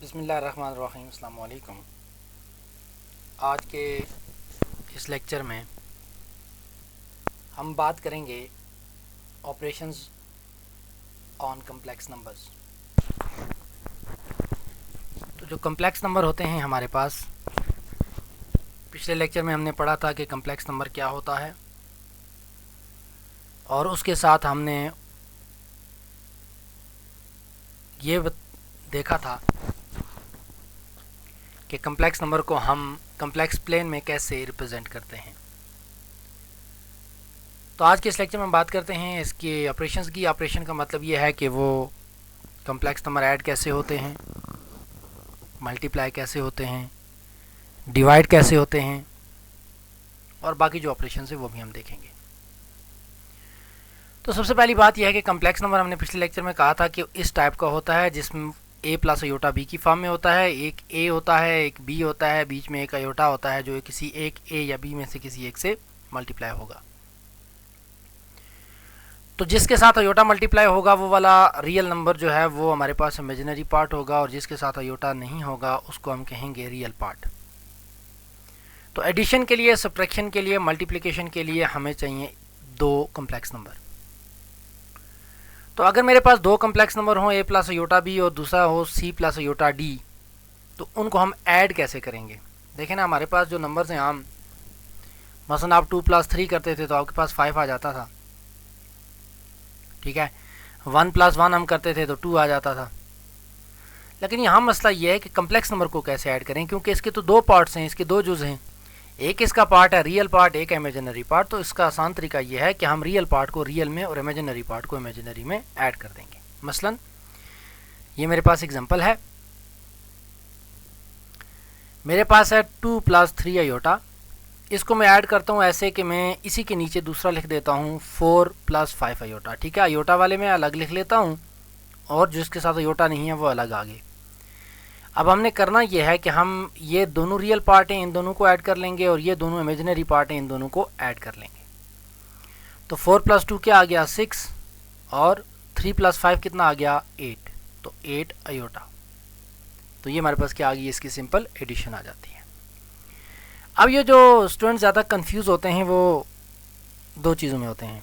बिस्मिल्लाहिर्रहमानिर्रहीम। अस्सलाम वालेकुम। आज के इस लेक्चर में हम बात करेंगे ऑपरेशंस ऑन कम्प्लेक्स नंबर्स। तो जो कम्प्लेक्स नंबर होते हैं हमारे पास, पिछले लेक्चर में हमने पढ़ा था कि कम्प्लेक्स नंबर क्या होता है, और उसके साथ हमने ये देखा था कि कम्प्लेक्स नंबर को हम कम्प्लेक्स प्लेन में कैसे रिप्रेजेंट करते हैं। तो आज के इस लेक्चर में हम बात करते हैं इसके ऑपरेशंस की। ऑपरेशन का मतलब ये है कि वो कम्प्लेक्स नंबर ऐड कैसे होते हैं, मल्टीप्लाई कैसे होते हैं, डिवाइड कैसे होते हैं, और बाकी जो ऑपरेशन है वो भी हम देखेंगे। तो सबसे पहली बात यह है कि कम्प्लेक्स नंबर हमने पिछले लेक्चर में कहा था कि इस टाइप का होता है जिसमें a प्लस अयोटा b की फॉर्म में होता है। एक a होता है, एक b होता है, बीच में एक अयोटा होता है जो किसी एक a या b में से किसी एक से मल्टीप्लाई होगा। तो जिसके साथ अयोटा मल्टीप्लाई होगा वो वाला रियल नंबर जो है वो हमारे पास इमेजिनरी पार्ट होगा, और जिसके साथ अयोटा नहीं होगा उसको हम कहेंगे रियल पार्ट। तो एडिशन के लिए, सब्ट्रैक्शन के लिए, मल्टीप्लिकेशन के लिए हमें चाहिए दो कम्प्लेक्स नंबर। तो अगर मेरे पास दो कम्प्लेक्स नंबर हों, a प्लस अयोटा b और दूसरा हो c प्लस अयोटा d, तो उनको हम ऐड कैसे करेंगे। देखें ना, हमारे पास जो नंबर्स हैं आम, मसलन आप 2 प्लस 3 करते थे तो आपके पास 5 आ जाता था, ठीक है। 1 प्लस 1 हम करते थे तो 2 आ जाता था। लेकिन यहाँ मसला ये है कि कम्प्लेक्स नंबर को कैसे ऐड करें, क्योंकि इसके तो दो पार्ट्स हैं, इसके दो जुज़ हैं। एक इसका पार्ट है रियल पार्ट, एक इमेजिनरी पार्ट। तो इसका आसान तरीका यह है कि हम रियल पार्ट को रियल में और इमेजिनरी पार्ट को इमेजिनरी में ऐड कर देंगे। मसलन ये मेरे पास एग्जांपल है, मेरे पास है 2 प्लस 3 अयोटा। इसको मैं ऐड करता हूँ ऐसे कि मैं इसी के नीचे दूसरा लिख देता हूँ 4 प्लस 5 अयोटा, ठीक है। अयोटा वाले में अलग लिख लेता हूँ और जिसके साथ अयोटा नहीं है वो अलग आगे। अब हमने करना यह है कि हम ये दोनों रियल पार्ट हैं, इन दोनों को ऐड कर लेंगे, और ये दोनों इमेजिनरी पार्ट हैं, इन दोनों को ऐड कर लेंगे। तो 4 प्लस 2 क्या आ गया 6, और 3 प्लस 5 कितना आ गया 8, तो 8 अयोटा। तो ये हमारे पास क्या आ गई, इसकी सिंपल एडिशन आ जाती है। अब ये जो स्टूडेंट ज़्यादा कंफ्यूज होते हैं वो दो चीज़ों में होते हैं।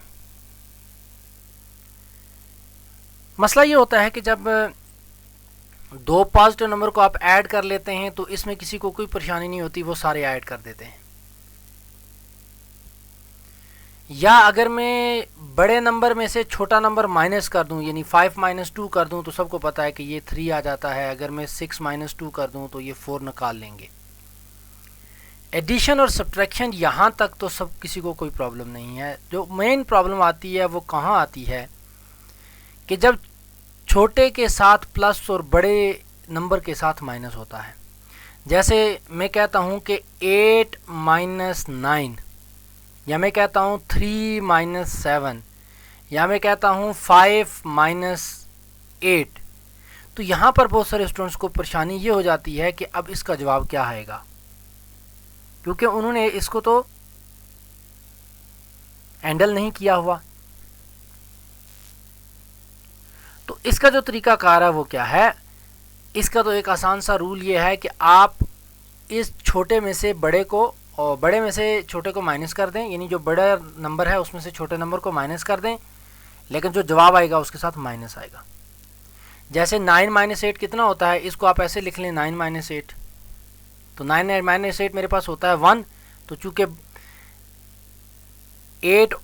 मसला ये होता है कि जब दो पॉजिटिव नंबर को आप ऐड कर लेते हैं तो इसमें किसी को कोई परेशानी नहीं होती, वो सारे ऐड कर देते हैं। या अगर मैं बड़े नंबर में से छोटा नंबर माइनस कर दूं, यानी 5 माइनस 2 कर दूं, तो सबको पता है कि ये 3 आ जाता है। अगर मैं 6 माइनस 2 कर दूं तो ये 4 निकाल लेंगे। एडिशन और सब्ट्रैक्शन यहाँ तक तो सब किसी को कोई प्रॉब्लम नहीं है। जो मेन प्रॉब्लम आती है वो कहाँ आती है कि जब छोटे के साथ प्लस और बड़े नंबर के साथ माइनस होता है। जैसे मैं कहता हूँ कि 8 माइनस 9, या मैं कहता हूँ 3 माइनस 7, या मैं कहता हूँ 5 माइनस 8। तो यहाँ पर बहुत सारे स्टूडेंट्स को परेशानी ये हो जाती है कि अब इसका जवाब क्या आएगा, क्योंकि उन्होंने इसको तो हैंडल नहीं किया हुआ। तो इसका जो तरीकाकार है वो क्या है, इसका तो एक आसान सा रूल ये है कि आप इस छोटे में से बड़े को और बड़े में से छोटे को माइनस कर दें, यानी जो बड़ा नंबर है उसमें से छोटे नंबर को माइनस कर दें, लेकिन जो जवाब आएगा उसके साथ माइनस आएगा। जैसे 9 माइनस 8 कितना होता है, इसको आप ऐसे लिख लें 9 माइनस 8। तो 9 माइनस 8 मेरे पास होता है 1। तो चूँकि 8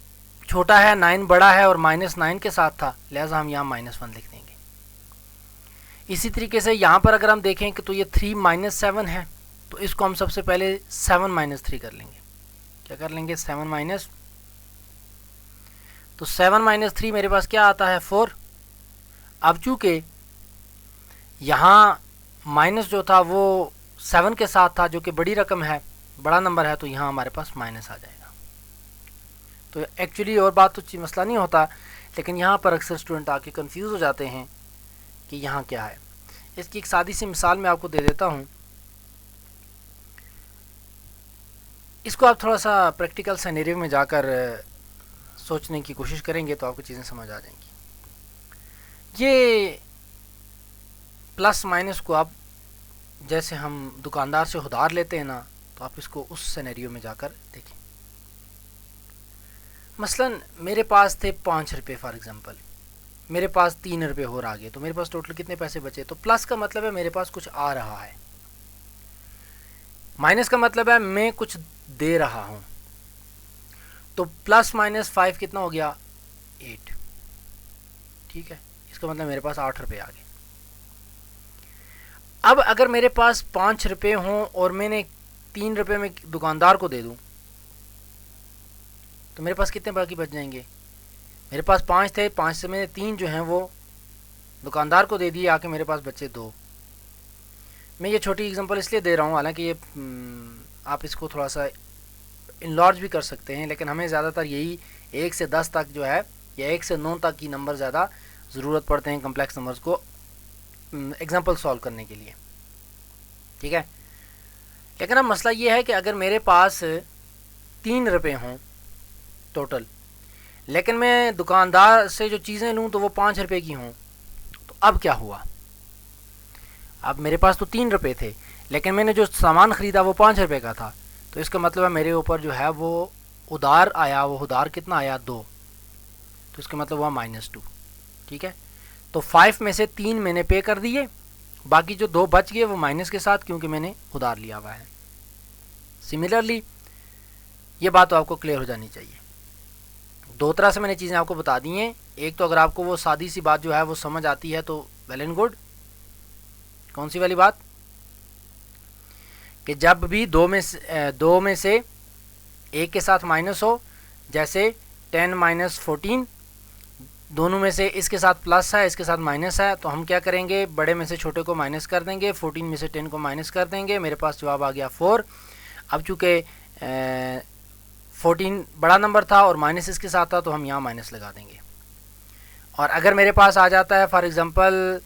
छोटा है, 9 बड़ा है और माइनस 9 के साथ था, लिहाजा हम यहाँ -1 लिख देंगे। इसी तरीके से यहाँ पर अगर हम देखें कि तो ये 3 माइनस 7 है, तो इसको हम सबसे पहले 7 माइनस 3 कर लेंगे। क्या कर लेंगे 7 माइनस, तो 7 माइनस 3 मेरे पास क्या आता है 4। अब चूँकि यहाँ माइनस जो था वो 7 के साथ था, जो कि बड़ी रकम है, बड़ा नंबर है, तो यहाँ हमारे पास माइनस आ जाएगा। तो एक्चुअली और बात तो मसला नहीं होता, लेकिन यहाँ पर अक्सर स्टूडेंट आके कंफ्यूज हो जाते हैं कि यहाँ क्या है। इसकी एक सादी सी मिसाल मैं आपको दे देता हूँ। इसको आप थोड़ा सा प्रैक्टिकल सिनेरियो में जाकर सोचने की कोशिश करेंगे तो आपको चीज़ें समझ आ जाएंगी। ये प्लस माइनस को आप जैसे हम दुकानदार से उधार लेते हैं ना, तो आप इसको उस सिनेरियो में जाकर देखें। मसलन मेरे पास थे 5 रुपये फॉर एग्ज़ाम्पल, मेरे पास 3 रुपये और आ गए, तो मेरे पास टोटल कितने पैसे बचे? तो प्लस का मतलब है मेरे पास कुछ आ रहा है, माइनस का मतलब है मैं कुछ दे रहा हूँ। तो प्लस माइनस 5 कितना हो गया? 8। ठीक है, इसका मतलब मेरे पास 8 रुपये आ गए। अब अगर मेरे पास 5 रुपये हों और मैंने 3 रुपये में दुकानदार को दे दूं, तो मेरे पास कितने बाकी बच जाएंगे? मेरे पास 5 थे, 5 से मैंने 3 जो हैं वो दुकानदार को दे दिए, आके मेरे पास बचे 2। मैं ये छोटी एग्जांपल इसलिए दे रहा हूँ, हालांकि ये आप इसको थोड़ा सा इनलार्ज भी कर सकते हैं, लेकिन हमें ज़्यादातर यही 1 से 10 तक जो है, या 1 से 9 तक की नंबर ज़्यादा ज़रूरत पड़ते हैं कम्प्लेक्स नंबर्स को एग्जांपल सॉल्व करने के लिए। ठीक है, लेकिन अब मसला ये है कि अगर मेरे पास 3 रुपये हों टोटल, लेकिन मैं दुकानदार से जो चीज़ें लूँ तो वो 5 रुपये की हों, तो अब क्या हुआ? अब मेरे पास तो 3 रुपये थे, लेकिन मैंने जो सामान ख़रीदा वो 5 रुपये का था, तो इसका मतलब है मेरे ऊपर जो है वो उधार आया, वो उधार कितना आया? 2। तो इसका मतलब हुआ -2। ठीक है, तो 5 में से 3 मैंने पे कर दिए, बाकी जो 2 बच गए वो माइनस के साथ, क्योंकि मैंने उधार लिया हुआ है। सिमिलरली ये बात तो आपको क्लियर हो जानी चाहिए। 2 तरह से मैंने चीज़ें आपको बता दी हैं। एक तो अगर आपको वो सादी सी बात जो है वो समझ आती है तो वेल एंड गुड। कौन सी वाली बात? कि जब भी 2 में से एक के साथ माइनस हो, जैसे 10 - 14, दोनों में से इसके साथ प्लस है, इसके साथ माइनस है, तो हम क्या करेंगे? बड़े में से छोटे को माइनस कर देंगे, 14 में से 10 को माइनस कर देंगे, मेरे पास जवाब आ गया 4। अब चूँकि 14 बड़ा नंबर था और माइनस इसके साथ था, तो हम यहाँ माइनस लगा देंगे। और अगर मेरे पास आ जाता है फॉर एग्ज़ाम्पल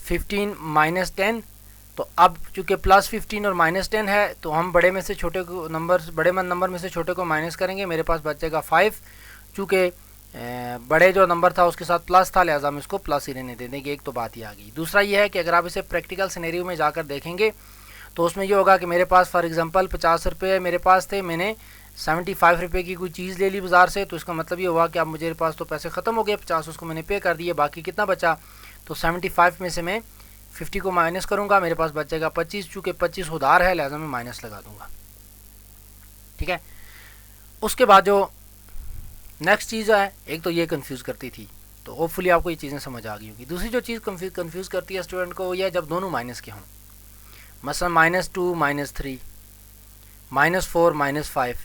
15 - 10, तो अब चूँकि प्लस 15 और -10 है, तो हम बड़े में से छोटे को बड़े नंबर में से छोटे को माइनस करेंगे, मेरे पास बचेगा 5। चूँकि बड़े जो नंबर था उसके साथ प्लस था, लिहाजा हम इसको प्लस ही रहने दे देंगे। एक तो बात ही आ गई। दूसरा ये है कि अगर आप इसे प्रैक्टिकल सिनेरियो में जाकर देखेंगे तो उसमें ये होगा कि मेरे पास फॉर एग्जांपल 50 रुपये मेरे पास थे, मैंने 75 रुपये की कोई चीज़ ले ली बाज़ार से, तो इसका मतलब ये हुआ कि अब मेरे पास तो पैसे ख़त्म हो गए, 50 उसको मैंने पे कर दिए, बाकी कितना बचा? तो 75 में से मैं 50 को माइनस करूँगा, मेरे पास बचेगा 25। चूँकि 25 उधार है, लिहाजा मैं माइनस लगा दूँगा। ठीक है, उसके बाद जो नेक्स्ट चीज़ है, एक तो ये कंफ्यूज करती थी, तो होपफुली आपको ये चीज़ें समझ आ गई होगी। दूसरी जो चीज़ कंफ्यूज करती है स्टूडेंट को, यह जब दोनों माइनस के हों, मसलन -2 - 3, -4 - 5,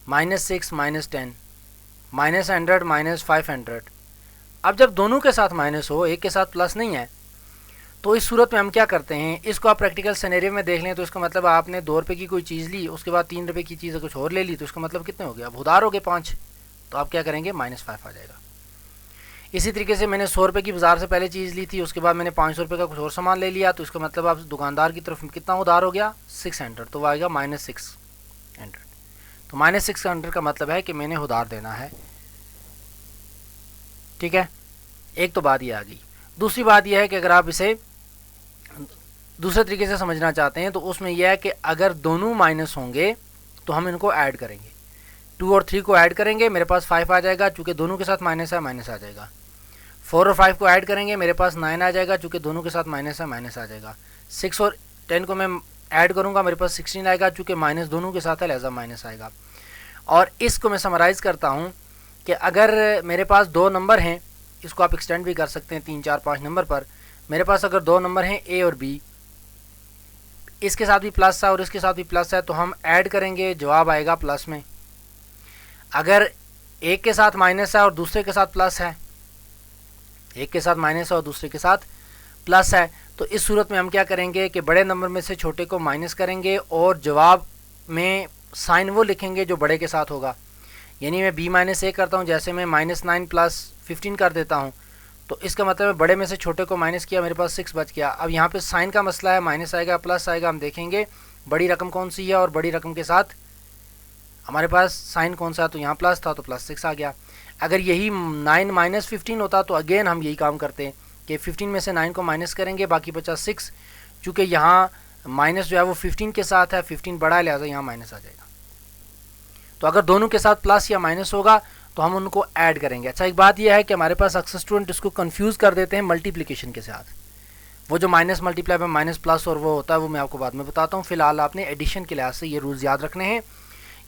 -6 - 10, -100 - 500। अब जब दोनों के साथ माइनस हो, एक के साथ प्लस नहीं है, तो इस सूरत में हम क्या करते हैं? इसको आप प्रैक्टिकल सिनेरियो में देख लें तो इसका मतलब आपने 2 रुपये की कोई चीज़ ली, उसके बाद 3 रुपये की चीज़ कुछ और ले ली, तो इसका मतलब कितने हो गया? अब उधार हो गए 5, तो आप क्या करेंगे? -5 आ जाएगा। इसी तरीके से मैंने 100 रुपये की बाज़ार से पहले चीज़ ली थी, उसके बाद मैंने 500 रुपये का कुछ और सामान ले लिया, तो इसका मतलब आप दुकानदार की तरफ कितना उधार हो गया? 600, तो वह आएगा -600। तो -600 का मतलब है कि मैंने उधार देना है। ठीक है, एक तो बात ये आ गई। दूसरी बात यह है कि अगर आप इसे दूसरे तरीके से समझना चाहते हैं तो उसमें यह है कि अगर दोनों माइनस होंगे तो हम इनको ऐड करेंगे, 2 और 3 को ऐड करेंगे, मेरे पास 5 आ जाएगा, चूँकि दोनों के साथ माइनस है, माइनस आ जाएगा। 4 और 5 को ऐड करेंगे, मेरे पास 9 आ जाएगा, चूँकि दोनों के साथ माइनस है, माइनस आ जाएगा। 6 और 10 को मैं ऐड करूँगा, मेरे पास 16 आएगा, चूँकि माइनस दोनों के साथ है, लिहाजा माइनस आएगा। और इसको मैं समराइज़ करता हूँ कि अगर मेरे पास 2 नंबर हैं, इसको आप एक्सटेंड भी कर सकते हैं 3, 4, 5 नंबर पर। मेरे पास अगर 2 नंबर हैं ए और बी, इसके साथ भी प्लस है और इसके साथ भी प्लस है, तो हम ऐड करेंगे, जवाब आएगा प्लस में। अगर एक के साथ माइनस है और दूसरे के साथ प्लस है, एक के साथ माइनस है और दूसरे के साथ प्लस है, तो इस सूरत में हम क्या करेंगे कि बड़े नंबर में से छोटे को माइनस करेंगे और जवाब में साइन वो लिखेंगे जो बड़े के साथ होगा। यानी मैं b - a करता हूँ, जैसे मैं -9 + 15 कर देता हूँ, तो इसका मतलब है बड़े में से छोटे को माइनस किया, मेरे पास 6 बच गया। अब यहाँ पे साइन का मसला है, माइनस आएगा प्लस आएगा, हम देखेंगे बड़ी रकम कौन सी है और बड़ी रकम के साथ हमारे पास साइन कौन सा है, तो यहाँ प्लस था तो +6 आ गया। अगर यही 9 - 15 होता तो अगेन हम यही काम करते हैं कि 15 में से 9 को माइनस करेंगे, बाकी बचा 6, चूँकि यहाँ माइनस जो है वो 15 के साथ है, 15 बड़ा है, लिहाजा यहाँ माइनस आ जाएगा। तो अगर दोनों के साथ प्लस या माइनस होगा तो हम उनको ऐड करेंगे। अच्छा, एक बात यह है कि हमारे पास अक्सर स्टूडेंट इसको कंफ्यूज कर देते हैं मल्टीप्लिकेशन के साथ। वो जो माइनस मल्टीप्लाई में माइनस प्लस और वो होता है वो मैं आपको बाद में बताता हूँ। फिलहाल आपने एडिशन के लिहाज से ये रूल्स याद रखने हैं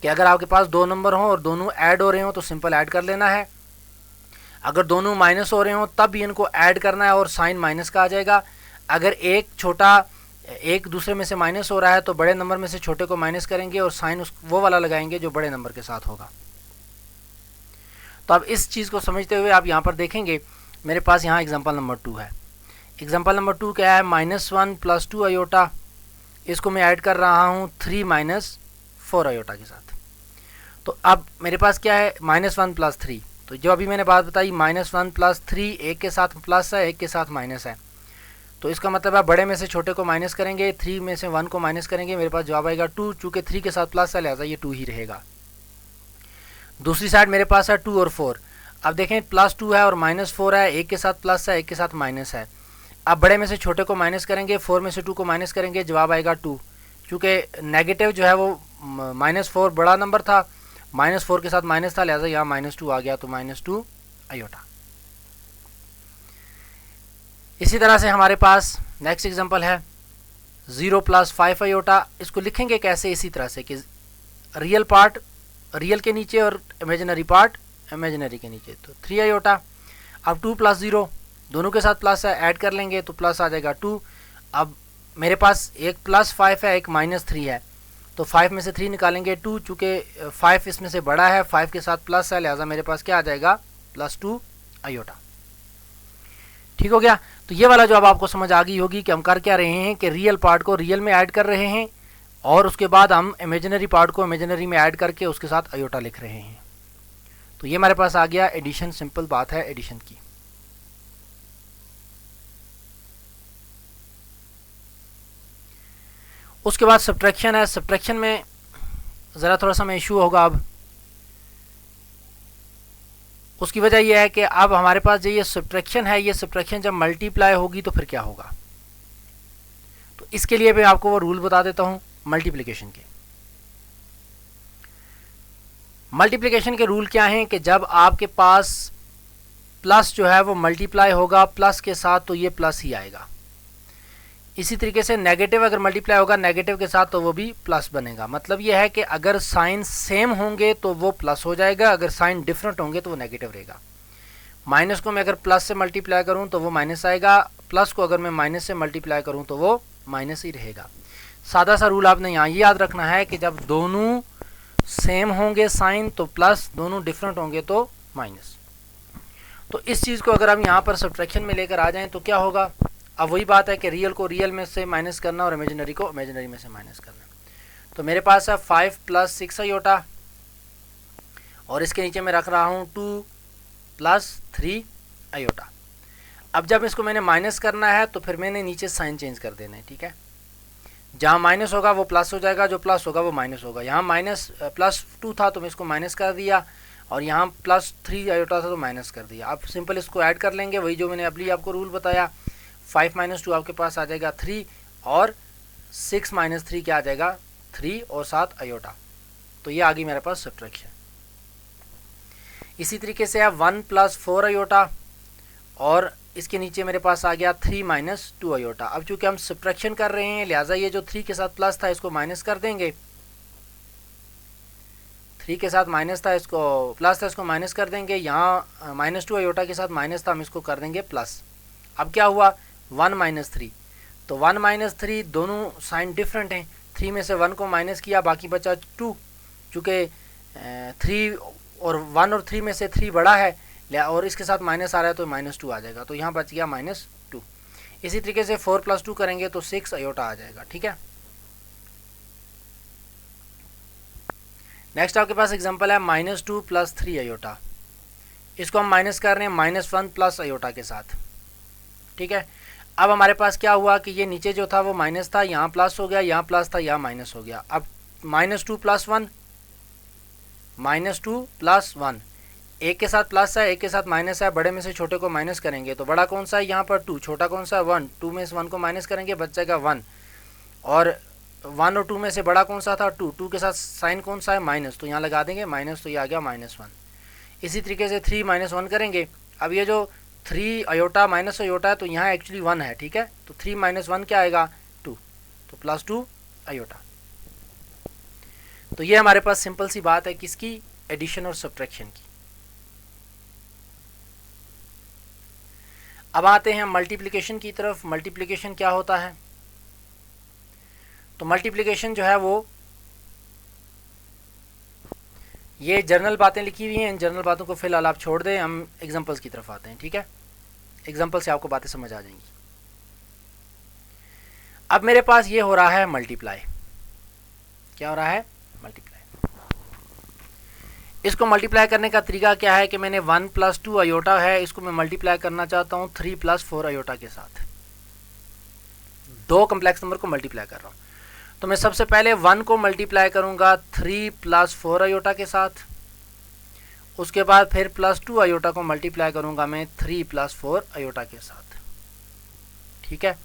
कि अगर आपके पास दो नंबर हों और दोनों ऐड हो रहे हों तो सिंपल ऐड कर लेना है। अगर दोनों माइनस हो रहे हों तब भी इनको ऐड करना है और साइन माइनस का आ जाएगा। अगर एक दूसरे में से माइनस हो रहा है तो बड़े नंबर में से छोटे को माइनस करेंगे और साइन वो वाला लगाएंगे जो बड़े नंबर के साथ होगा। तो अब इस चीज़ को समझते हुए आप यहाँ पर देखेंगे मेरे पास यहाँ एग्जाम्पल नंबर 2 है। एग्जाम्पल नंबर 2 क्या है? -1 + 2 आयोटा, इसको मैं ऐड कर रहा हूँ 3 - 4 आयोटा के साथ। तो अब मेरे पास क्या है? -1 + 3। तो जो अभी मैंने बात बताई -1 + 3, एक के साथ प्लस है, एक के साथ माइनस है। तो इसका मतलब है बड़े में से छोटे को माइनस करेंगे, 3 में से 1 को माइनस करेंगे, मेरे पास जवाब आएगा 2। चूँकि 3 के साथ प्लस है लिहाजा ये 2 ही रहेगा। दूसरी साइड मेरे पास है 2 और 4। अब देखें +2 है और -4 है, एक के साथ प्लस है, एक के साथ माइनस है। अब बड़े में से छोटे को माइनस करेंगे, 4 में से 2 को माइनस करेंगे, जवाब आएगा 2। चूँकि नेगेटिव जो है वो -4 बड़ा नंबर था, -4 के साथ माइनस था, लिहाजा यहाँ -2 आ गया, तो -2 आयोटा। इसी तरह से हमारे पास नेक्स्ट एग्जांपल है 0 + 5 आयोटा। इसको लिखेंगे कैसे? इसी तरह से कि रियल पार्ट रियल के नीचे और इमेजिनरी पार्ट इमेजिनरी के नीचे, तो 3 आयोटा। अब 2 + 0 दोनों के साथ प्लस है, ऐड कर लेंगे तो प्लस आ जाएगा 2। अब मेरे पास एक +5 है, एक -3 है, तो 5 में से 3 निकालेंगे 2। चूँकि 5 इसमें से बड़ा है, 5 के साथ प्लस है, लिहाजा मेरे पास क्या आ जाएगा? +2 आयोटा। ठीक हो गया? तो ये वाला जवाब आपको समझ आ गई होगी कि हम कर क्या रहे हैं कि रियल पार्ट को रियल में ऐड कर रहे हैं और उसके बाद हम इमेजिनरी पार्ट को इमेजिनरी में ऐड करके उसके साथ आयोटा लिख रहे हैं। तो ये हमारे पास आ गया एडिशन। सिंपल बात है एडिशन की। उसके बाद सब्ट्रैक्शन है। सब्ट्रैक्शन में ज़रा थोड़ा सा इशू होगा। अब उसकी वजह यह है कि अब हमारे पास जो ये सब्ट्रैक्शन है, ये सब्ट्रैक्शन जब मल्टीप्लाई होगी तो फिर क्या होगा? तो इसके लिए मैं आपको वो रूल बता देता हूँ मल्टीप्लिकेशन के। मल्टीप्लिकेशन के रूल क्या हैं कि जब आपके पास प्लस जो है वो मल्टीप्लाई होगा प्लस के साथ तो ये प्लस ही आएगा। इसी तरीके से नेगेटिव अगर मल्टीप्लाई होगा नेगेटिव के साथ तो वो भी प्लस बनेगा। मतलब ये है कि अगर साइन सेम होंगे तो वो प्लस हो जाएगा, अगर साइन डिफरेंट होंगे तो वो नेगेटिव रहेगा। माइनस को मैं अगर प्लस से मल्टीप्लाई करूं तो वो माइनस आएगा, प्लस को अगर मैं माइनस से मल्टीप्लाई करूं तो वो माइनस ही रहेगा। सादा सा रूल आपने यहाँ ये याद रखना है कि जब दोनों सेम होंगे साइन तो प्लस, दोनों डिफरेंट होंगे तो माइनस। तो इस चीज़ को अगर हम यहाँ पर सब्ट्रैक्शन में लेकर आ जाएं तो क्या होगा? अब वही बात है कि रियल को रियल में से माइनस करना और इमेजिनरी को इमेजिनरी में से माइनस करना। तो मेरे पास है 5 + 6 आयोटा और इसके नीचे मैं रख रहा हूँ 2 + 3 आयोटा। अब जब इसको मैंने माइनस करना है तो फिर मैंने नीचे साइन चेंज कर देना है। ठीक है, जहाँ माइनस होगा वो प्लस हो जाएगा, जो प्लस होगा वो माइनस होगा। यहाँ +2 था तो मैं इसको माइनस कर दिया और यहाँ +3 आयोटा था तो माइनस कर दिया। अब सिंपल इसको ऐड कर लेंगे, वही जो मैंने अभी आपको रूल बताया। 5 - 2 आपके पास आ जाएगा 3 और 6 - 3 क्या आ जाएगा? 3 और 7 आयोटा। तो ये आ गई मेरे पास सब्ट्रैक्शन। इसी तरीके से अब 1 + 4 आयोटा और इसके नीचे मेरे पास आ गया 3 - 2 आयोटा। अब चूंकि हम सब्ट्रैक्शन कर रहे हैं लिहाजा ये जो 3 के साथ प्लस था इसको माइनस कर देंगे। 3 के साथ माइनस था, इसको प्लस था, इसको माइनस कर देंगे। यहाँ -2 आयोटा के साथ माइनस था, हम इसको कर देंगे प्लस। अब क्या हुआ? 1 - 3। तो 1 - 3 दोनों साइन डिफरेंट हैं। 3 में से 1 को माइनस किया, बाकी बचा 2। चूँकि 3 और 1 और 3 में से 3 बड़ा है और इसके साथ माइनस आ रहा है तो -2 आ जाएगा। तो यहाँ बच गया -2। इसी तरीके से 4 + 2 करेंगे तो 6 आयोटा आ जाएगा। ठीक है, नेक्स्ट आपके पास एग्जांपल है -2 + 3 आयोटा। इसको हम माइनस कर रहे हैं -1 + आयोटा के साथ। ठीक है, अब हमारे पास क्या हुआ कि ये नीचे जो था वो माइनस था, यहाँ प्लस हो गया, यहाँ प्लस था, यहाँ माइनस हो गया। अब -2 + 1 -2 + 1 एक के साथ प्लस है, एक के साथ माइनस है, बड़े में से छोटे को माइनस करेंगे तो बड़ा कौन सा है यहाँ पर 2, छोटा कौन सा है 1, 2 में से 1 को माइनस करेंगे बच जाएगा 1, और 1 और 2 में से बड़ा कौन सा था 2, 2 के साथ साइन कौन सा है माइनस, तो यहाँ लगा देंगे माइनस, तो ये आ गया -1। इसी तरीके से 3 - 1 करेंगे। अब ये जो 3 अयोटा माइनस अयोटा है तो यहाँ एक्चुअली 1 है, ठीक है, तो 3 - 1 क्या आएगा 2, तो +2 अयोटा। तो ये हमारे पास सिंपल सी बात है किसकी, एडिशन और सब्ट्रैक्शन की। अब आते हैं मल्टीप्लिकेशन की तरफ। मल्टीप्लिकेशन क्या होता है, तो मल्टीप्लिकेशन जो है वो ये जर्नल बातें लिखी हुई हैं, इन जर्नल बातों को फिलहाल आप छोड़ दें, हम एग्जांपल्स की तरफ आते हैं, ठीक है। एग्जांपल से आपको बातें समझ आ जाएंगी। अब मेरे पास ये हो रहा है मल्टीप्लाई, क्या हो रहा है मल्टीप्लाई। इसको मल्टीप्लाई करने का तरीका क्या है कि मैंने 1 + 2 अयोटा है, इसको मैं मल्टीप्लाई करना चाहता हूँ 3 + 4 अयोटा के साथ। दो कम्प्लेक्स नंबर को मल्टीप्लाई कर रहा हूँ, तो मैं सबसे पहले 1 को मल्टीप्लाई करूँगा 3 + 4 अयोटा के साथ, उसके बाद फिर +2 अयोटा को मल्टीप्लाई करूँगा मैं 3 + 4 अयोटा के साथ, ठीक है।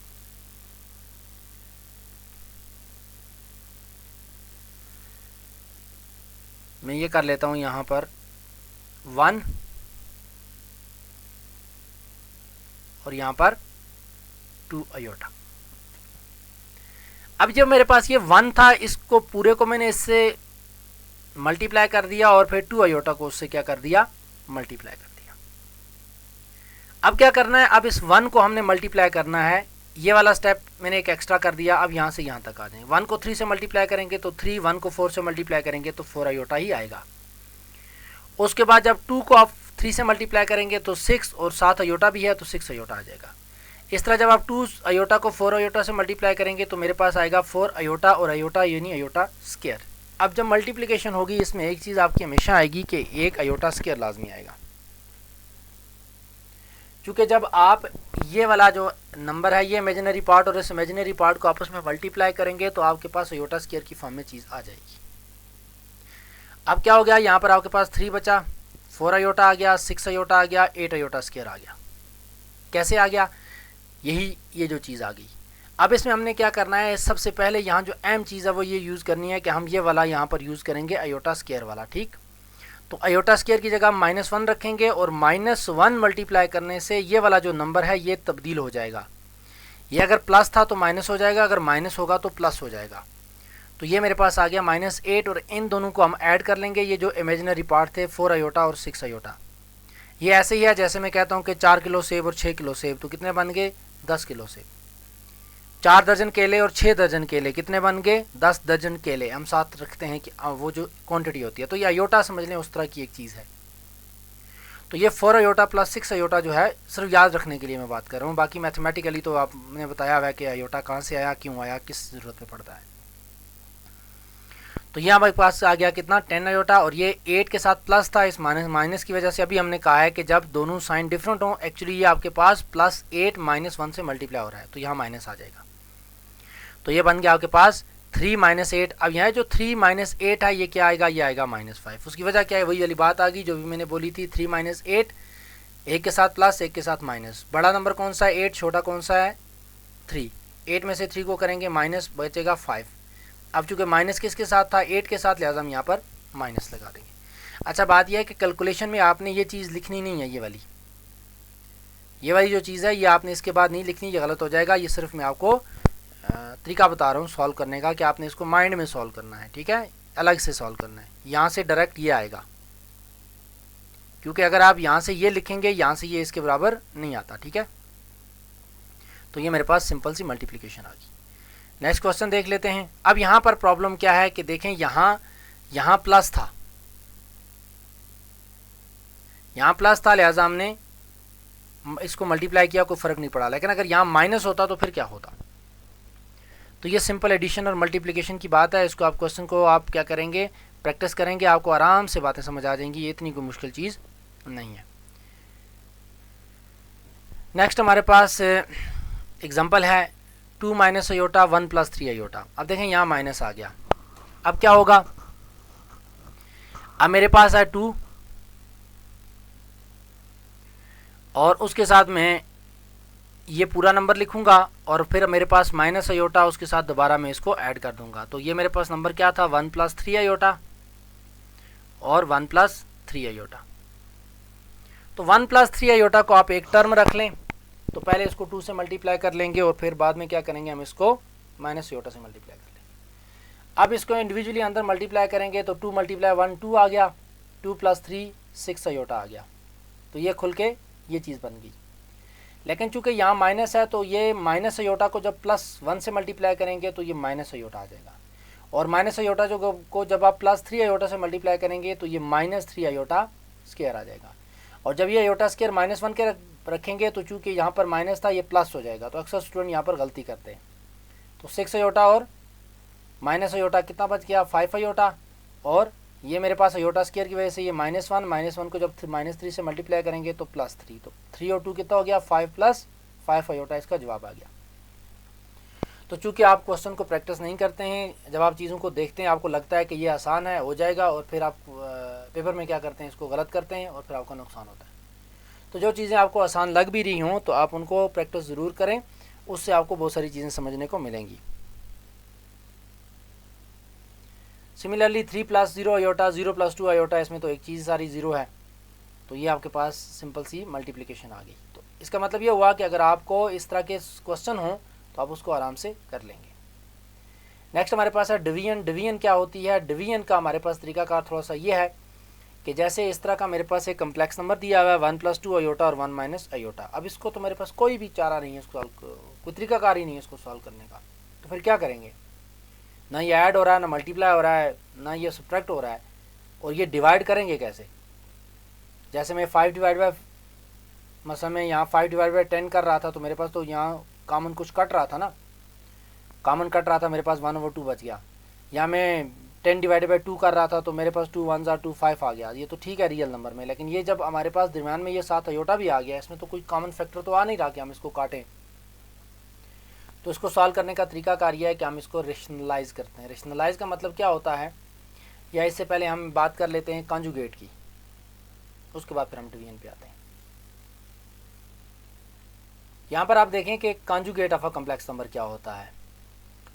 मैं ये कर लेता हूँ यहाँ पर 1 और यहाँ पर 2 अयोटा। अब जब मेरे पास ये 1 था, इसको पूरे को मैंने इससे मल्टीप्लाई कर दिया और फिर 2 अयोटा को उससे क्या कर दिया, मल्टीप्लाई कर दिया। अब क्या करना है, अब इस 1 को हमने मल्टीप्लाई करना है, ये वाला स्टेप मैंने एक एक्स्ट्रा कर दिया। अब यहाँ से यहाँ तक आ जाए, 1 को 3 से मल्टीप्लाई करेंगे तो 3, 1 को 4 से मल्टीप्लाई करेंगे तो 4 अयोटा ही आएगा। उसके बाद जब 2 को आप 3 से मल्टीप्लाई करेंगे तो 6, और 7 अयोटा भी है तो 6 अयोटा आ जाएगा। इस तरह जब आप 2 अयोटा को 4 अयोटा से मल्टीप्लाई करेंगे तो मेरे पास आएगा 4 अयोटा, और अयोटा यानी अयोटा स्क्वायर। अब जब मल्टीप्लिकेशन होगी इसमें एक चीज़ आपकी हमेशा आएगी कि 1 अयोटा स्क्वायर लाजमी आएगा, क्योंकि जब आप ये वाला जो नंबर है, ये इमेजिनरी पार्ट और इस इमेजिनरी पार्ट को आपस में मल्टीप्लाई करेंगे तो आपके पास अयोटा स्क्वायर की फॉर्म में चीज़ आ जाएगी। अब क्या हो गया, यहाँ पर आपके पास 3 बचा, 4 अयोटा आ गया, 6 अयोटा आ गया, 8 अयोटा स्क्वायर आ गया। कैसे आ गया, यही ये जो चीज़ आ गई। अब इसमें हमने क्या करना है, सबसे पहले यहाँ जो अहम चीज़ है वो ये यूज़ करनी है कि हम ये वाला यहाँ पर यूज़ करेंगे अयोटा स्क्वायर वाला, ठीक। तो अयोटा स्क्वायर की जगह -1 रखेंगे और -1 मल्टीप्लाई करने से ये वाला जो नंबर है ये तब्दील हो जाएगा। ये अगर प्लस था तो माइनस हो जाएगा, अगर माइनस होगा तो प्लस हो जाएगा। तो ये मेरे पास आ गया -8, और इन दोनों को हम ऐड कर लेंगे, ये जो इमेजिनरी पार्ट थे 4 अयोटा और 6 अयोटा। ये ऐसे ही है जैसे मैं कहता हूँ कि 4 किलो सेब और 6 किलो सेब, तो कितने बन गए 10 किलो सेब। 4 दर्जन केले और 6 दर्जन केले कितने बन गए 10 दर्जन केले। हम साथ रखते हैं कि वो जो क्वांटिटी होती है, तो ये अयोटा समझ लें उस तरह की एक चीज़ है। तो ये 4 अयोटा + 6 अयोटा जो है सिर्फ याद रखने के लिए मैं बात कर रहा हूँ, बाकी मैथमेटिकली तो आपने बताया हुआ है कि अयोटा कहाँ से आया, क्यों आया, किस ज़रूरत पे पड़ता है। तो ये हमारे पास आ गया कितना 10 अयोटा, और ये 8 के साथ प्लस था, इस माइनस की वजह से अभी हमने कहा है कि जब दोनों साइन डिफरेंट हों, एक्चुअली ये आपके पास +8 -1 से मल्टीप्लाई हो रहा है तो यहाँ माइनस आ जाएगा। तो ये बन गया आपके पास 3 - 8। अब यहाँ जो 3 - 8 है ये क्या आएगा, ये आएगा -5। उसकी वजह क्या है, वही वाली बात आ गई जो भी मैंने बोली थी, 3 - 8, एक के साथ प्लस एक के साथ माइनस। बड़ा नंबर कौन सा है 8, छोटा कौन सा है 3। 8 में से 3 को करेंगे माइनस, बचेगा 5। अब चूँकि माइनस किसके साथ था 8 के साथ, लिहाजा हम यहाँ पर माइनस लगा देंगे। अच्छा बात यह है कि कैलकुलेशन में आपने ये चीज़ लिखनी नहीं है, ये वाली जो चीज़ है ये आपने इसके बाद नहीं लिखनी, ये गलत हो जाएगा। ये सिर्फ मैं आपको तरीका बता रहा हूँ सॉल्व करने का कि आपने इसको माइंड में सॉल्व करना है, ठीक है, अलग से सॉल्व करना है। यहाँ से डायरेक्ट ये आएगा, क्योंकि अगर आप यहाँ से ये लिखेंगे यहाँ से ये इसके बराबर नहीं आता, ठीक है। तो ये मेरे पास सिंपल सी मल्टीप्लिकेशन आ गई। नेक्स्ट क्वेश्चन देख लेते हैं। अब यहाँ पर प्रॉब्लम क्या है कि देखें यहाँ प्लस था, यहाँ प्लस था, लिहाजा हमने इसको मल्टीप्लाई किया, कोई फ़र्क नहीं पड़ा। लेकिन अगर यहाँ माइनस होता तो फिर क्या होता। तो ये सिंपल एडिशन और मल्टीप्लिकेशन की बात है। इसको आप क्वेश्चन को आप क्या करेंगे, प्रैक्टिस करेंगे, आपको आराम से बातें समझ आ जाएंगी, ये इतनी कोई मुश्किल चीज़ नहीं है। नेक्स्ट हमारे पास एग्जांपल है 2 - अयोटा 1 + 3 अयोटा। अब देखें यहाँ माइनस आ गया, अब क्या होगा, अब मेरे पास है 2, और उसके साथ मैं ये पूरा नंबर लिखूंगा और फिर मेरे पास माइनस आयोटा, उसके साथ दोबारा मैं इसको ऐड कर दूंगा। तो ये मेरे पास नंबर क्या था, 1 + 3 आयोटा और 1 + 3 आयोटा। तो 1 + 3 आयोटा को आप एक टर्म रख लें, तो पहले इसको 2 से मल्टीप्लाई कर लेंगे और फिर बाद में क्या करेंगे, हम इसको माइनस आयोटा से मल्टीप्लाई कर लेंगे। अब इसको इंडिविजुअली अंदर मल्टीप्लाई करेंगे तो 2 × 1 2 आ गया, 2 + 3 6 आयोटा आ गया। तो ये खुल के ये चीज़ बन गई। लेकिन चूंकि यहाँ माइनस है तो ये माइनस आयोटा को जब +1 से मल्टीप्लाई करेंगे तो ये माइनस आयोटा आ जाएगा, और माइनस आयोटा जो को जब आप +3 आयोटा से मल्टीप्लाई करेंगे तो ये -3 आयोटा स्क्वायर आ जाएगा। और जब ये आयोटा स्क्वायर -1 के रखेंगे तो चूंकि यहाँ पर माइनस था ये प्लस हो जाएगा। तो अक्सर स्टूडेंट यहाँ पर गलती करते हैं। तो 6 आयोटा और माइनस आयोटा कितना बच गया, 5 आयोटा, और ये मेरे पास आयोटा स्क्वायर की वजह से ये -1 को जब -3 से मल्टीप्लाई करेंगे तो +3, तो 3 और 2 कितना हो गया, 5 + 5 आयोटा, इसका जवाब आ गया। तो चूंकि आप क्वेश्चन को प्रैक्टिस नहीं करते हैं, जब आप चीज़ों को देखते हैं आपको लगता है कि ये आसान है, हो जाएगा, और फिर आप पेपर में क्या करते हैं, इसको गलत करते हैं और फिर आपका नुकसान होता है। तो जो चीज़ें आपको आसान लग भी रही हों तो आप उनको प्रैक्टिस ज़रूर करें, उससे आपको बहुत सारी चीज़ें समझने को मिलेंगी। सिमिलरली 3 + 0 आयोटा, 0 + 2 आयोटा, इसमें तो एक चीज़ सारी ज़ीरो है, तो ये आपके पास सिंपल सी मल्टीप्लिकेशन आ गई। तो इसका मतलब ये हुआ कि अगर आपको इस तरह के क्वेश्चन हों तो आप उसको आराम से कर लेंगे। नेक्स्ट हमारे पास है डिवीजन। डिवीजन क्या होती है, डिवीजन का हमारे पास तरीकाकार थोड़ा सा ये है कि जैसे इस तरह का मेरे पास एक कम्प्लेक्स नंबर दिया हुआ है 1 + 2 आयोटा और 1 - आयोटा। अब इसको तो मेरे पास कोई भी चारा नहीं है, इसको कोई तरीकाकार ही नहीं है इसको सॉल्व करने का। तो फिर क्या करेंगे, ना ये ऐड हो रहा है, ना मल्टीप्लाई हो रहा है, ना ये सब्ट्रैक्ट हो रहा है, और ये डिवाइड करेंगे कैसे। जैसे मैं 5 मतलब मैं यहाँ 5/10 कर रहा था तो मेरे पास तो यहाँ कॉमन कुछ कट रहा था ना, कॉमन कट रहा था, मेरे पास 1/2 बच गया। यहाँ मैं 10/2 कर रहा था तो मेरे पास 2 1s are 2 5 आ गया। ये तो ठीक है रियल नंबर में, लेकिन ये जब हमारे पास दरम्यान में ये 7 आयोटा भी आ गया, इसमें तो कोई कॉमन फैक्टर तो आ नहीं रहा कि हम इसको काटें। तो इसको सॉल्व करने का तरीका कार्य है कि हम इसको रेशनलाइज करते हैं। रेशनलाइज का मतलब क्या होता है, या इससे पहले हम बात कर लेते हैं कॉन्जुगेट की, उसके बाद फिर हम डिवीजन पे आते हैं। यहाँ पर आप देखें कि conjugate of a complex number क्या होता है।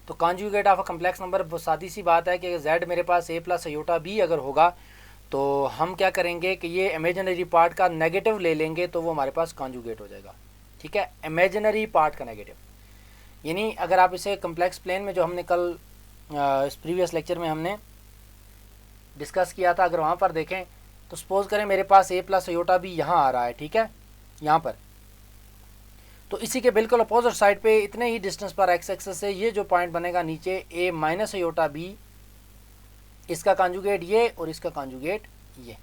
तो conjugate of a complex number बहुत सादी सी बात है कि z मेरे पास a + आयोटा b अगर होगा तो हम क्या करेंगे कि ये इमेजिनरी पार्ट का नेगेटिव ले लेंगे तो वो हमारे पास कॉन्जुगेट हो जाएगा। ठीक है, इमेजिनरी पार्ट का नेगेटिव, यानी अगर आप इसे कम्प्लेक्स प्लेन में जो हमने कल इस प्रीवियस लेक्चर में हमने डिस्कस किया था, अगर वहाँ पर देखें तो सपोज़ करें मेरे पास a + आयोटा b यहाँ आ रहा है, ठीक है, यहाँ पर, तो इसी के बिल्कुल अपोजिट साइड पे इतने ही डिस्टेंस पर एक्स एक्सेस से ये जो पॉइंट बनेगा नीचे a - आयोटा b, इसका कॉन्जुगेट ये और इसका कॉन्जुगेट ये।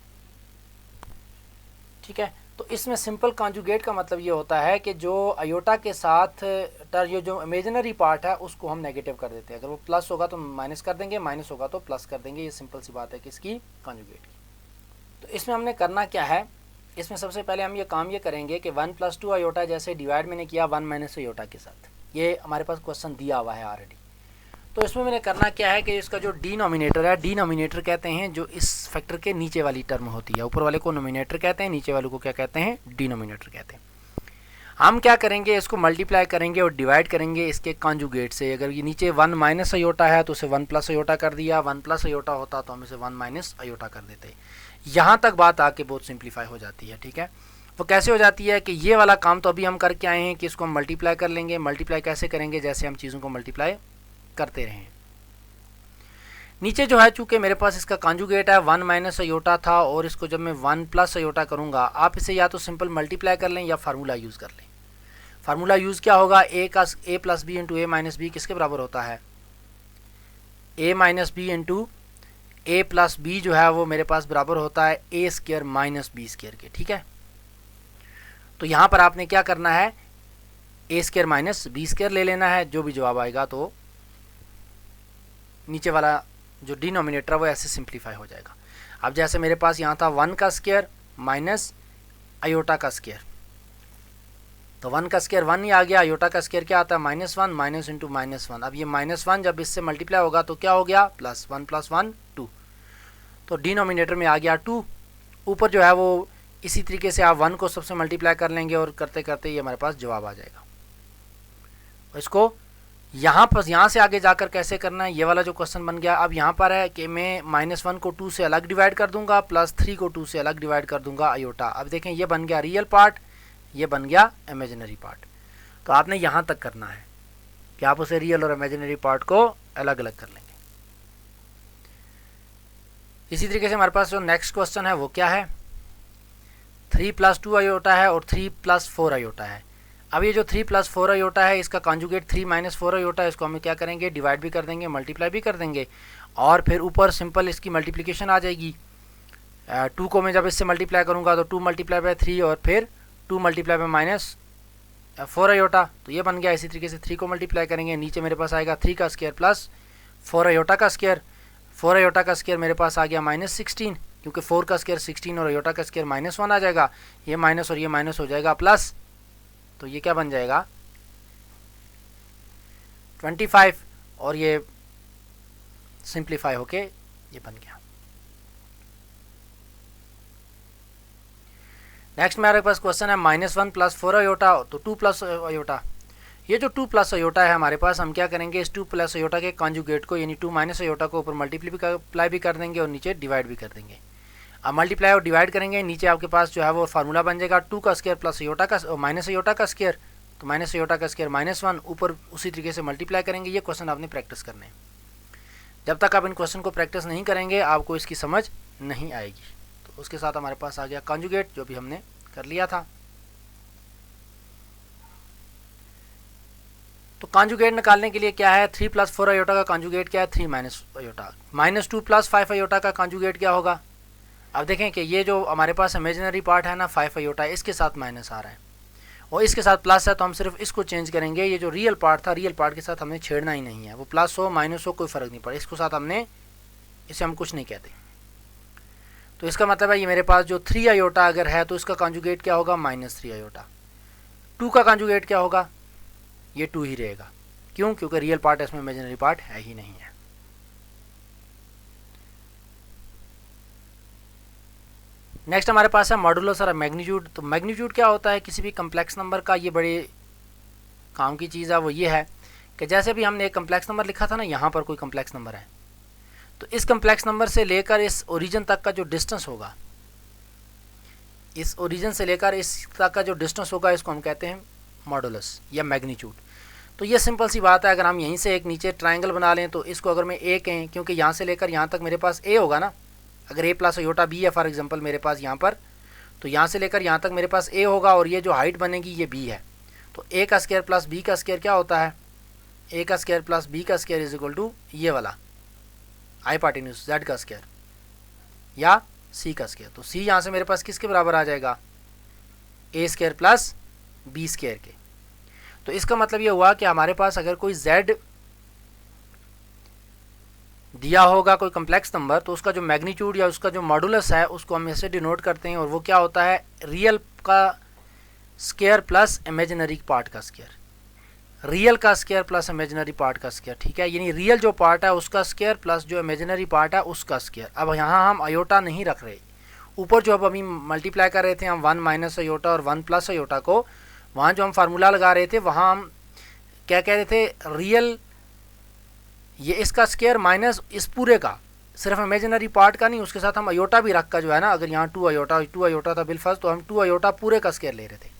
ठीक है, तो इसमें सिंपल कॉन्जुगेट का मतलब ये होता है कि जो आयोटा के साथ ये जो इमेजिनरी पार्ट है उसको हम नेगेटिव कर देते हैं। अगर वो प्लस होगा तो माइनस कर देंगे, माइनस होगा तो प्लस कर देंगे। ये सिंपल सी बात है किसकी, कॉन्जुगेट की। तो इसमें हमने करना क्या है, इसमें सबसे पहले हम ये काम ये करेंगे कि 1 + 2 आयोटा जैसे डिवाइड मैंने किया 1 - आयोटा के साथ, ये हमारे पास क्वेश्चन दिया हुआ है ऑलरेडी। तो इसमें मैंने करना क्या है कि इसका जो डिनोमिनेटर है, डिनोमिनेटर कहते हैं जो इस फैक्टर के नीचे वाली टर्म होती है, ऊपर वाले को नोमिनेटर कहते हैं, नीचे वाले को क्या कहते हैं, डिनोमिनेटर कहते हैं। हम क्या करेंगे, इसको मल्टीप्लाई करेंगे और डिवाइड करेंगे इसके कॉन्जुगेट से। अगर ये नीचे 1 - आयोटा है तो उसे 1 + आयोटा कर दिया, 1 + आयोटा होता तो हम इसे 1 - आयोटा कर देते। यहाँ तक बात आके बहुत सिंप्लीफाई हो जाती है। ठीक है, वो कैसे हो जाती है कि ये वाला काम तो अभी हम करके आए हैं कि इसको हम मल्टीप्लाई कर लेंगे। मल्टीप्लाई कैसे करेंगे, जैसे हम चीज़ों को मल्टीप्लाई करते रहें। नीचे जो है चूँकि मेरे पास इसका कॉन्जुगेट है 1 - आयोटा था, और इसको जब मैं 1 + आयोटा करूँगा, आप इसे या तो सिंपल मल्टीप्लाई कर लें या फार्मूला यूज़ कर लें। फार्मूला यूज़ क्या होगा, a + b × a - b किसके बराबर होता है, a - b × a + b जो है वो मेरे पास बराबर होता है a² - b² के। ठीक है, तो यहाँ पर आपने क्या करना है, a² - b² ले लेना है, जो भी जवाब आएगा तो नीचे वाला जो डिनोमिनेटर है वो ऐसे सिंप्लीफाई हो जाएगा। अब जैसे मेरे पास यहाँ था 1 का स्क्वायर माइनस आयोटा का स्क्वायर, तो 1 का स्क्वायर 1 ही आ गया, आयोटा का स्क्वायर क्या आता है, -1 - -1। अब ये -1 जब इससे मल्टीप्लाई होगा तो क्या हो गया, +1 + 1 2, तो डिनोमिनेटर में आ गया 2, ऊपर जो है वो इसी तरीके से आप 1 को सबसे मल्टीप्लाई कर लेंगे और करते करते ये हमारे पास जवाब आ जाएगा। इसको यहाँ से आगे जाकर कैसे करना है, ये वाला जो क्वेश्चन बन गया। अब यहाँ पर है कि मैं -1 को 2 से अलग डिवाइड कर दूंगा, +3 को 2 से अलग डिवाइड कर दूंगा आयोटा। अब देखें ये बन गया रियल पार्ट, ये बन गया इमेजिनरी पार्ट। तो आपने यहाँ तक करना है कि आप उसे रियल और इमेजिनरी पार्ट को अलग अलग कर लेंगे। इसी तरीके से हमारे पास जो नेक्स्ट क्वेश्चन है वो क्या है, 3 + 2 आयोटा है और 3 + 4 आयोटा है। अब ये जो 3 + 4 आयोटा है इसका कॉन्जुगेट 3 - 4 आयोटा है, इसको हम क्या करेंगे, डिवाइड भी कर देंगे, मल्टीप्लाई भी कर देंगे और फिर ऊपर सिंपल इसकी मल्टीप्लिकेशन आ जाएगी। 2 को मैं जब इससे मल्टीप्लाई करूँगा तो 2 × 3 और फिर 2 × -4 आयोटा, तो ये बन गया। इसी तरीके से 3 को मल्टीप्लाई करेंगे, नीचे मेरे पास आएगा 3 का स्क्वायर प्लस 4 आयोटा का स्क्वायर। 4 आयोटा का स्क्वायर मेरे पास आ गया -16, क्योंकि 4 का स्क्वायर 16 और आयोटा का स्क्वायर -1 आ जाएगा। ये माइनस और ये माइनस हो जाएगा प्लस, तो ये क्या बन जाएगा 25 और ये सिंप्लीफाई होके ये बन गया। नेक्स्ट मेरे पास क्वेश्चन है -1 + 4 आयोटा, तो 2 + आयोटा। ये जो 2 + आयोटा है हमारे पास, हम क्या करेंगे, इस 2 + आयोटा के कॉन्जुगेट को यानी 2 - आयोटा को ऊपर मल्टीप्लाई भी कर देंगे और नीचे डिवाइड भी कर देंगे। अब मल्टीप्लाई और डिवाइड करेंगे, नीचे आपके पास जो है वो फार्मूला बन जाएगा 2 का स्क्वायर प्लस आयोटा का माइनस आयोटा का स्क्वायर, तो माइनस आयोटा का स्क्वायर -1 ऊपर उसी तरीके से मल्टीप्लाई करेंगे। ये क्वेश्चन आपने प्रैक्टिस करने हैं। जब तक आप इन क्वेश्चन को प्रैक्टिस नहीं करेंगे आपको इसकी समझ नहीं आएगी। तो उसके साथ हमारे पास आ गया कॉन्जुगेट, जो भी हमने कर लिया था। तो कॉन्जुगेट निकालने के लिए क्या है, 3 + 4 आयोटा का कॉन्जुगेट क्या है, 3 - आयोटा। -2 + 5 आयोटा का कॉन्जुगेट क्या होगा। अब देखें कि ये जो हमारे पास इमेजिनरी पार्ट है ना 5 आयोटा, इसके साथ माइनस आ रहा है और इसके साथ प्लस है, तो हम सिर्फ इसको चेंज करेंगे। ये जो रियल पार्ट था, रियल पार्ट के साथ हमने छेड़ना ही नहीं है, वो प्लस हो माइनस हो कोई फ़र्क नहीं पड़ा, इसको साथ हमने, इसे हम कुछ नहीं कहते। तो इसका मतलब है ये मेरे पास जो 3 आयोटा अगर है तो इसका कॉन्जुगेट क्या होगा, -3 आयोटा। 2 का कॉन्जुगेट क्या होगा, ये 2 ही रहेगा। क्यों, क्योंकि रियल पार्ट इसमें इमेजिनरी पार्ट है ही नहीं है। नेक्स्ट हमारे पास है मॉडुलस और मैग्नीट्यूड। तो मैग्नीट्यूड क्या होता है किसी भी कम्प्लेक्स नंबर का, ये बड़े काम की चीज़ है। वो ये है कि जैसे भी हमने एक कम्प्लेक्स नंबर लिखा था ना, यहाँ पर कोई कम्प्लेक्स नंबर है, तो इस कम्प्लेक्स नंबर से लेकर इस ओरिजिन तक का जो डिस्टेंस होगा, इस ओरिजिन से लेकर इस तक का जो डिस्टेंस होगा, इसको हम कहते हैं मॉडुलस या मैग्नीट्यूड। तो ये सिंपल सी बात है, अगर हम यहीं से एक नीचे ट्राइंगल बना लें तो इसको अगर मैं ए कहें, क्योंकि यहाँ से लेकर यहाँ तक मेरे पास ए होगा ना, अगर a + आयोटा b है फॉर एग्जांपल मेरे पास यहाँ पर, तो यहाँ से लेकर यहाँ तक मेरे पास a होगा और ये जो हाइट बनेगी ये b है। तो a का स्क्वायर प्लस b का स्क्वायर क्या होता है, a का स्क्वायर प्लस b का स्क्वायर इज इक्वल टू ये वाला हाइपोटेन्यूज z का स्क्वायर या c का स्क्वायर। तो c यहाँ से मेरे पास किसके बराबर आ जाएगा, a square plus b square के। तो इसका मतलब ये हुआ कि हमारे पास अगर कोई z दिया होगा कोई कम्प्लेक्स नंबर, तो उसका जो मैग्नीट्यूड या उसका जो मॉडुलस है उसको हम ऐसे डिनोट करते हैं, और वो क्या होता है, रियल का स्क्वायर प्लस इमेजिनरी पार्ट का स्क्वायर। रियल का स्क्वायर प्लस इमेजिनरी पार्ट का स्क्वायर, ठीक है, यानी रियल जो पार्ट है उसका स्क्वायर प्लस जो इमेजिनरी पार्ट है उसका स्क्वायर। अब यहाँ हम आयोटा नहीं रख रहे, ऊपर जो अब अभी मल्टीप्लाई कर रहे थे हम 1 - आयोटा और 1 + आयोटा को, वहाँ जो हम फार्मूला लगा रहे थे वहाँ हम क्या कह रहे थे, रियल ये इसका स्क्वायर माइनस इस पूरे का, सिर्फ इमेजिनरी पार्ट का नहीं, उसके साथ हम आयोटा भी रख का जो है ना, अगर यहाँ 2 आयोटा था बिलफर्ज, तो हम 2 आयोटा पूरे का स्क्वायर ले रहे थे।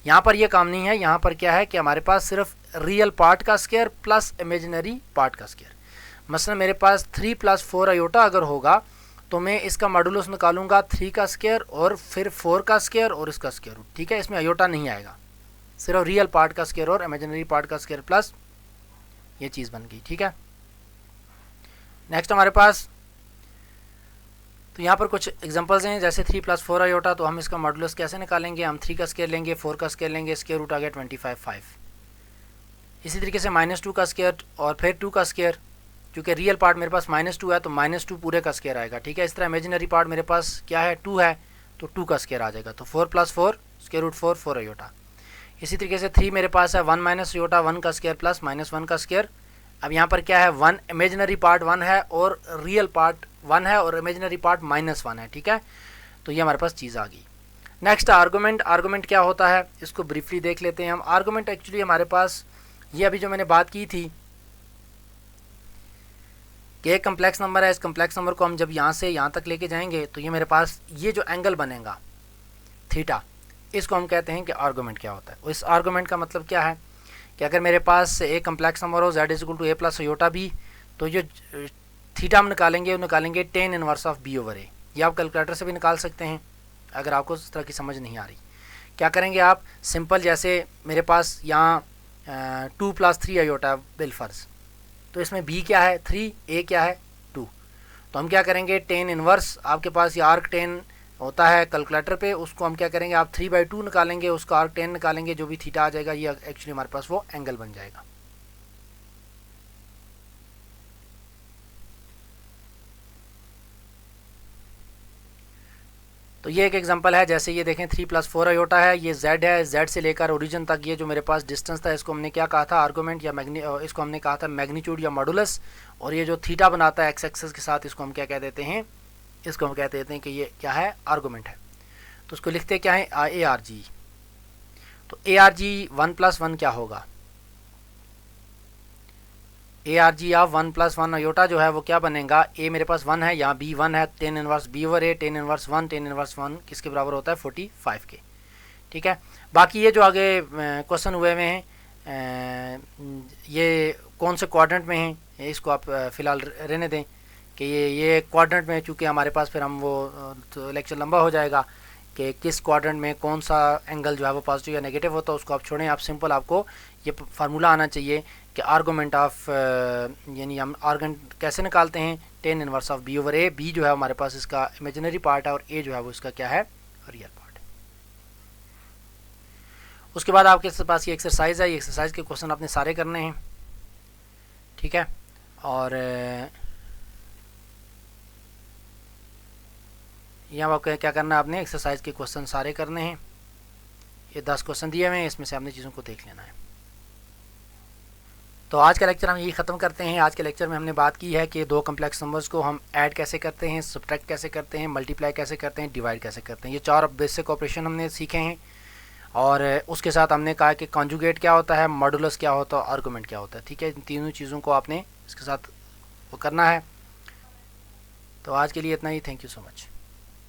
यहाँ पर ये काम नहीं है, यहाँ पर क्या है कि हमारे पास सिर्फ रियल पार्ट का स्क्वायर प्लस इमेजिनरी पार्ट का स्क्वायर। मसलन मेरे पास 3 + 4 आयोटा अगर होगा तो मैं इसका मॉडुलस निकालूंगा 3 का स्क्वायर और फिर 4 का स्क्वायर और इसका स्क्वायर रूट, ठीक है, इसमें आयोटा नहीं आएगा, सिर्फ रियल पार्ट का स्क्वायर और इमेजिनरी पार्ट का स्क्वायर प्लस ये चीज़ बन गई, ठीक है। नेक्स्ट हमारे पास तो यहाँ पर कुछ एग्जांपल्स हैं, जैसे 3 + 4 आयोटा, तो हम इसका मॉडुलस कैसे निकालेंगे, हम 3 का स्क्वायर लेंगे, 4 का स्क्वायर लेंगे, स्क्वायर रूट आ गया 25 5। इसी तरीके से -2 का स्क्वायर और फिर 2 का स्क्वायर, क्योंकि रियल पार्ट मेरे पास -2 है तो -2 पूरे का स्क्वायर आएगा, ठीक है। इस तरह इमेजिनरी पार्ट मेरे पास क्या है 2 है तो 2 का स्क्वायर आ जाएगा, तो 4 + 4 स्क्वायर रूट 4 4 आयोटा। इसी तरीके से 3 मेरे पास है 1 - आयोटा 1 का स्क्वायर प्लस -1 का स्क्वायर। अब यहाँ पर क्या है 1 इमेजिनरी पार्ट 1 है और रियल पार्ट 1 है और इमेजिनरी पार्ट -1 है, ठीक है। तो ये हमारे पास चीज़ आ गई। Next argument. आर्गूमेंट क्या होता है इसको ब्रीफली देख लेते हैं हम। आर्गूमेंट एक्चुअली हमारे पास ये अभी जो मैंने बात की थी कि एक कम्प्लेक्स नंबर है, इस कम्प्लेक्स नंबर को हम जब यहाँ से यहाँ तक लेके जाएंगे तो ये मेरे पास ये जो एंगल बनेगा थीटा, इसको हम कहते हैं कि आर्गूमेंट क्या होता है। इस आर्गूमेंट का मतलब क्या है कि अगर मेरे पास एक कम्प्लेक्स नंबर हो z equal to a plus iota b, तो जो थीटा हम निकालेंगे वो निकालेंगे tan inverse of b over a। ये आप कैलकुलेटर से भी निकाल सकते हैं अगर आपको इस तरह की समझ नहीं आ रही। क्या करेंगे आप सिंपल, जैसे मेरे पास यहाँ 2 प्लस 3 आयोटा बिलफर्ज, तो इसमें b क्या है 3, a क्या है 2, तो हम क्या करेंगे टेन इनवर्स, आपके पास ये आर्क 10 होता है कैलकुलेटर पे, उसको हम क्या करेंगे आप 3/2 निकालेंगे, उसका आर्क 10 निकालेंगे, जो भी थीटा आ जाएगा ये एक्चुअली हमारे पास वो एंगल बन जाएगा। तो ये एक एग्जांपल है, जैसे ये देखें 3 प्लस 4 आयोटा है, ये z है, z से लेकर ओरिजिन तक ये जो मेरे पास डिस्टेंस था इसको हमने क्या कहा था आर्गूमेंट, या इसको हमने कहा था मैग्नीट्यूड या मॉडुलस। और ये जो थीटा बनाता है एक्स एक्सिस के साथ, इसको हम क्या कह देते हैं, इसको हम कहते हैं कि ये क्या है आर्गूमेंट है। तो उसको लिखते क्या है ए आर जी। तो ए आर जी 1 प्लस 1 क्या होगा, A R G of 1 plus 1 iota जो है वो क्या बनेगा, ए मेरे पास 1 है, यहाँ बी 1 है, टेन इनवर्स बी ओवर ए, टेन इनवर्स 1, टेन इनवर्स 1 किसके बराबर होता है 45 के। ठीक है, बाकी ये जो आगे क्वेश्चन हुए हुए हैं ये कौन से क्वाड्रेंट में हैं इसको आप फ़िलहाल रहने दें कि ये क्वाड्रेंट में, चूँकि हमारे पास फिर हम वो तो लेक्चर लंबा हो जाएगा कि किस क्वाड्रेंट में कौन सा एंगल जो है वो पॉजिटिव या नेगेटिव होता है, उसको आप छोड़ें। आप सिंपल आपको ये फार्मूला आना चाहिए कि आर्गूमेंट ऑफ यानी हम आर्गुमेंट कैसे निकालते हैं, tan inverse of b over a. B जो है हमारे पास इसका इमेजिनरी पार्ट है और ए जो है वो इसका क्या है रियल पार्ट है। उसके बाद आपके पास ये एक्सरसाइज है, ये एक्सरसाइज के क्वेश्चन आपने सारे करने हैं। ठीक है, और यहाँ आपको क्या करना है, आपने एक्सरसाइज के क्वेश्चन सारे करने हैं। ये 10 क्वेश्चन दिए हुए हैं, इसमें से आपने चीज़ों को देख लेना है। तो आज का लेक्चर हम यही ख़त्म करते हैं। आज के लेक्चर में हमने बात की है कि दो कम्प्लेक्स नंबर्स को हम ऐड कैसे करते हैं, सब्ट्रैक्ट कैसे करते हैं, मल्टीप्लाई कैसे करते हैं, डिवाइड कैसे करते हैं। ये 4 बेसिक ऑपरेशन हमने सीखे हैं। और उसके साथ हमने कहा कि कॉन्जुगेट क्या होता है, मॉडुलस क्या होता है, आर्गूमेंट क्या होता है। ठीक है, इन तीनों चीज़ों को आपने इसके साथ वो करना है। तो आज के लिए इतना ही। Thank you so much.